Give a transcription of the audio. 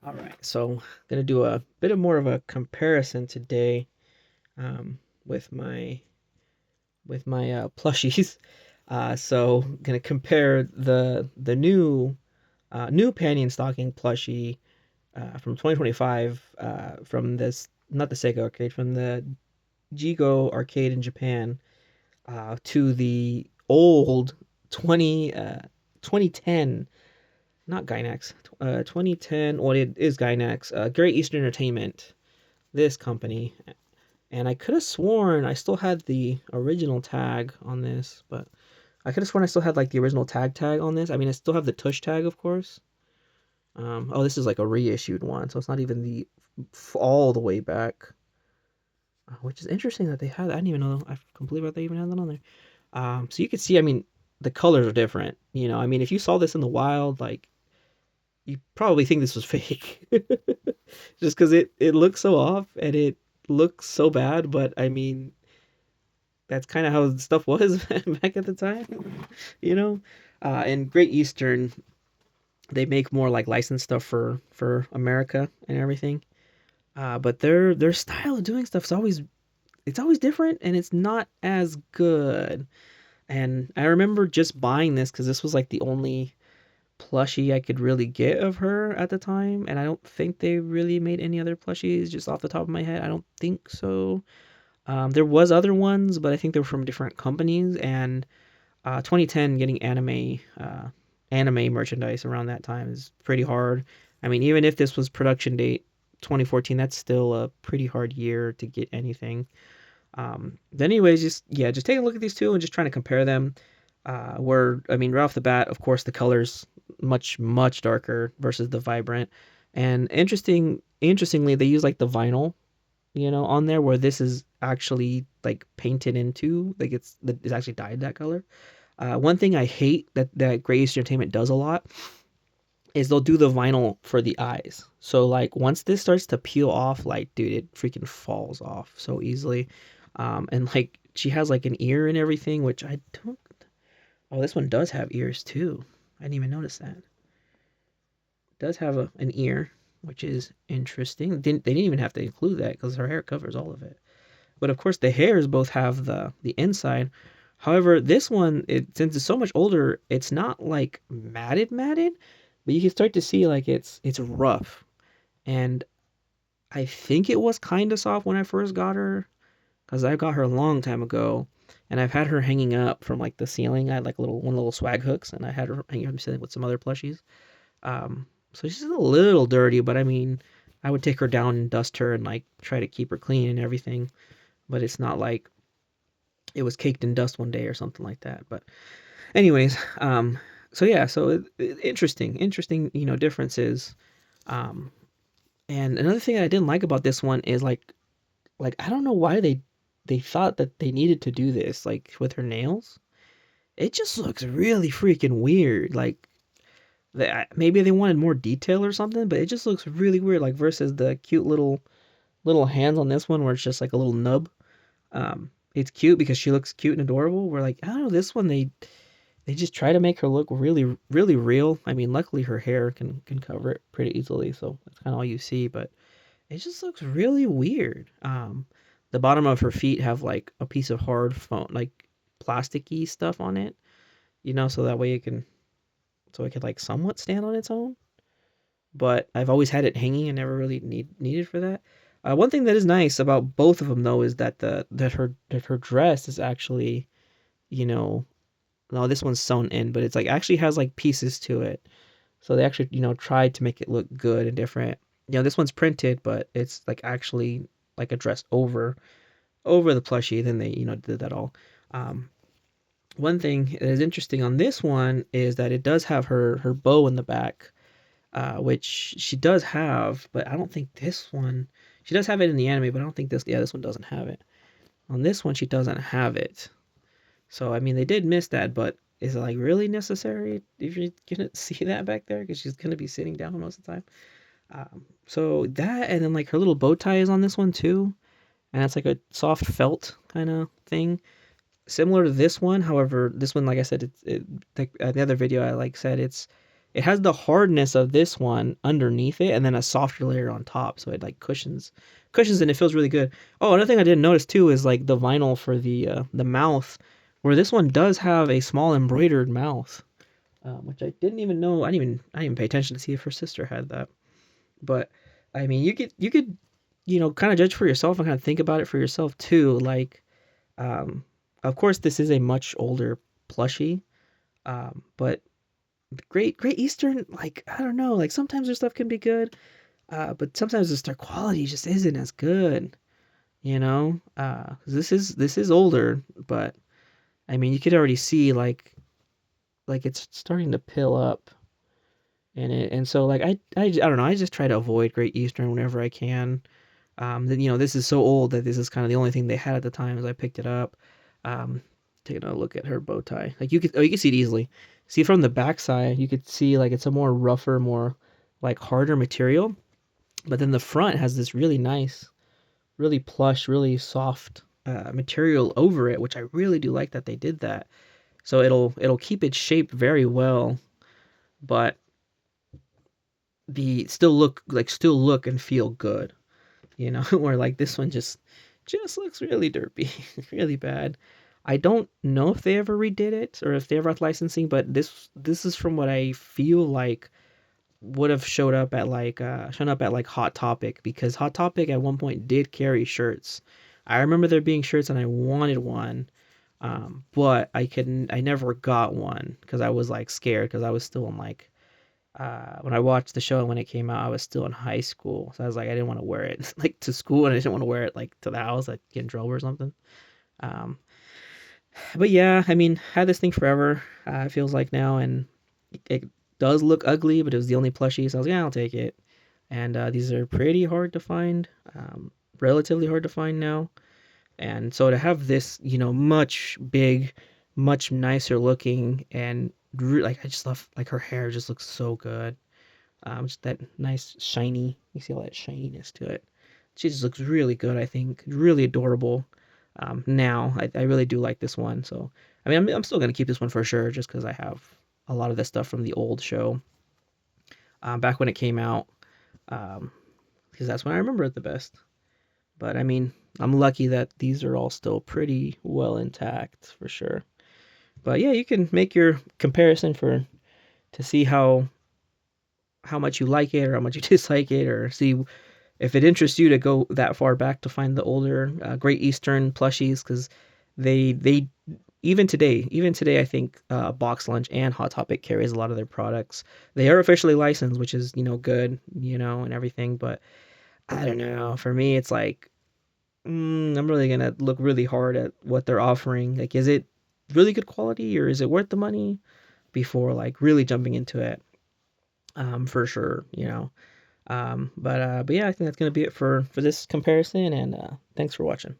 All right, so I'm gonna do a bit of more of a comparison today um, with my plushies. So gonna compare the new panty and stocking plushie from 2025 from this not the Sega arcade from the Jigo arcade in Japan to the old 20 2010 not Gynax 2010 well it is Gynax Great Eastern Entertainment, this company. And I could have sworn I still had the original tag on this, but I could have sworn I still had like the original tag on this. I mean, I still have the tush tag, of course. Oh, this is like a reissued one, so it's not even the all the way back, which is interesting that they had. I didn't even know. I completely forgot they even had that on there. So you could see. I mean, the colors are different. I mean, if you saw this in the wild, like you probably think this was fake, just because it looks so off and it looks so bad. But I mean, that's kind of how stuff was back at the time, you know. And Great Eastern, they make more like licensed stuff for America and everything. But their style of doing stuff is always different, and it's not as good. And I remember just buying this because this was like the only plushie I could really get of her at the time, and I don't think they really made any other plushies just off the top of my head. I don't think so. There was other ones, but I think they were from different companies. And 2010 getting anime merchandise around that time is pretty hard. I mean, even if this was production date 2014, that's still a pretty hard year to get anything. But anyways, just take a look at these two and just trying to compare them. Where I mean, right off the bat, of course, the colors much darker versus the vibrant. And interestingly, they use like the vinyl, on there, where this is actually like painted into, like it's actually dyed that color. One thing I hate that Great Eastern Entertainment does a lot is they'll do the vinyl for the eyes. So like once this starts to peel off, like dude, it freaking falls off so easily. And like she has like an ear and everything, which I don't. Oh, this one does have ears too. I didn't even notice that. It does have an ear, which is interesting. They didn't even have to include that because her hair covers all of it. But of course, the hairs both have the inside. However, this one, since it's so much older, it's not like matted, but you can start to see like it's rough. And I think it was kind of soft when I first got her, because I got her a long time ago, and I've had her hanging up from like the ceiling. I had like one little swag hooks, and I had her hanging up the ceiling with some other plushies. So she's a little dirty, but I mean, I would take her down and dust her and like try to keep her clean and everything. But it's not like it was caked in dust one day or something like that. But anyways, so yeah, so interesting, differences. Um, and another thing I didn't like about this one is like I don't know why they thought that they needed to do this like with her nails. It just looks really freaking weird. Like maybe they wanted more detail or something, but it just looks really weird. Like versus the cute little hands on this one, where it's just like a little nub. It's cute because she looks cute and adorable. We're like, I don't know, this one they just try to make her look really real. I mean, luckily her hair can cover it pretty easily, so that's kind of all you see. But it just looks really weird. The bottom of her feet have like a piece of hard foam, like plasticky stuff on it, so that way it could like somewhat stand on its own. But I've always had it hanging and never really needed for that. One thing that is nice about both of them though is that her dress is actually, you know, no, this one's sewn in, but it's like actually has like pieces to it. So they actually, tried to make it look good and different. This one's printed, but it's like actually like a dress over the plushie. Then they, did that all. Um, One thing that is interesting on this one is that it does have her bow in the back, which she does have, but I don't think this one. She does have it in the anime, but I don't think this one doesn't have it. On this one, she doesn't have it. So I mean, they did miss that, but is it like really necessary if you're gonna see that back there? Because she's gonna be sitting down most of the time. So that, and then like her little bow tie is on this one too, and it's like a soft felt kind of thing, similar to this one. However, this one, like I said, like the other video I like said, it has the hardness of this one underneath it, and then a softer layer on top, so it like cushions, and it feels really good. Oh, another thing I didn't notice too is like the vinyl for the mouth, where this one does have a small embroidered mouth, which I didn't even know. I didn't even pay attention to see if her sister had that. But I mean, you could kind of judge for yourself and kind of think about it for yourself too. Like, um, of course, this is a much older plushie, but Great Eastern, like I don't know, like sometimes their stuff can be good, but sometimes just their quality just isn't as good. 'Cause this is older, but I mean, you could already see like it's starting to pill up, and so like I don't know, I just try to avoid Great Eastern whenever I can. This is so old that this is kind of the only thing they had at the time as I picked it up. Um, Taking a look at her bow tie, like you could see it easily. See from the back side, you could see like it's a more rougher, more like harder material. But then the front has this really nice, really plush, really soft material over it, which I really do like that they did that. So it'll keep its shape very well, but be still look and feel good. Where like this one just looks really derpy, really bad. I don't know if they ever redid it or if they ever had licensing, but this is from what I feel like would have showed up at shown up at like Hot Topic, because Hot Topic at one point did carry shirts. I remember there being shirts and I wanted one, but I never got one because I was like scared because I was still in like when I watched the show and when it came out, I was still in high school. So I was like, I didn't want to wear it like to school, and I didn't want to wear it like to the house, like get in trouble or something. Um, but yeah, I mean, had this thing forever. It feels like now, and it does look ugly, but it was the only plushie, so I was like, yeah, I'll take it. And these are pretty hard to find, relatively hard to find now. And so to have this, much nicer looking, and like I just love like her hair just looks so good. Just that nice shiny. You see all that shininess to it. She just looks really good. I think really adorable. Now I really do like this one. So I mean, I'm still gonna keep this one for sure, just because I have a lot of this stuff from the old show, back when it came out. Um, because that's when I remember it the best. But I mean, I'm lucky that these are all still pretty well intact for sure. But yeah, you can make your comparison to see how much you like it or how much you dislike it, or see if it interests you to go that far back to find the older Great Eastern plushies, because they even today I think Box Lunch and Hot Topic carries a lot of their products. They are officially licensed, which is good, and everything. But I don't know. For me, it's like I'm really gonna look really hard at what they're offering. Like, is it really good quality or is it worth the money before like really jumping into it? For sure. But yeah, I think that's gonna be it for this comparison, and thanks for watching.